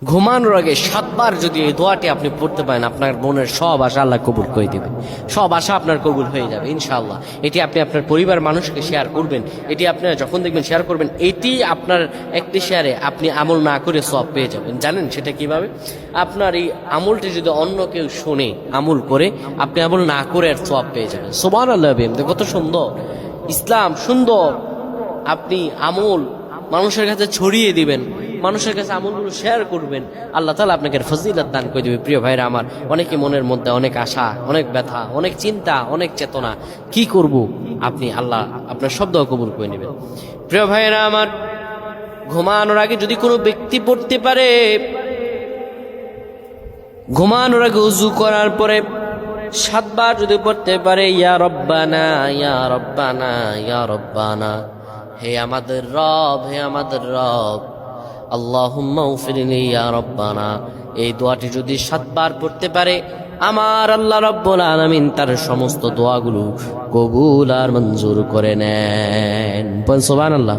ঘুমানোর আগে 7 বার যদি এই দোয়াটি আপনি পড়তে পারেন, আপনার মনের সব আশা আল্লাহ কবুল করে দেবে। সব আশা আপনার কবুল হয়ে যাবে ইনশাআল্লাহ। এটি আপনি আপনার পরিবার মানুষকে শেয়ার করবেন। এটি আপনারা যখন দেখবেন শেয়ার করবেন, এটি আপনার একটি শেয়ারে আপনি আমল না করে সওয়াব পেয়ে যাবেন। জানেন সেটা কিভাবে? আপনার এই আমলটি যদি অন্য কেউ শুনে আমল করে, আপনি আমল না করে আর সওয়াব পেয়ে যাবেন। সুবহানাল্লাহ। কত সুন্দর ইসলাম, সুন্দর। আপনি আমল মানুষের কাছে ছড়িয়ে দিবেন, মানুষের কাছে আমলগুলো শেয়ার করবেন, আল্লাহ তাআলা আপনাকে ফজিলত দান করে দেবে। প্রিয় ভাইরা আমার, অনেকে মনের মধ্যে অনেক আশা, অনেক ব্যথা, অনেক চিন্তা, অনেক চেতনা, কি করব? আপনি আল্লাহ আপনার শব্দ কবুল করে নেবেন। প্রিয় ভাইরা আমার, ঘুমানোর আগে যদি কোনো ব্যক্তি পড়তে পারে, ঘুমানোর আগে উযু করার পরে 7 বার যদি পড়তে পারে, ইয়া রব্বানা ইয়া রব্বানা ইয়া রব্বানা, হে আমাদের রব, হে আমাদের রব, আল্লাহুম্মা উগফিরলি ইয়া রব্বানা, এই দোয়াটি যদি 7 বার পড়তে পারে, আমার আল্লাহ রাব্বুল আলামিন তার সমস্ত দোয়াগুলো কবুল আর মঞ্জুর করে নেন। সুবহানাল্লাহ।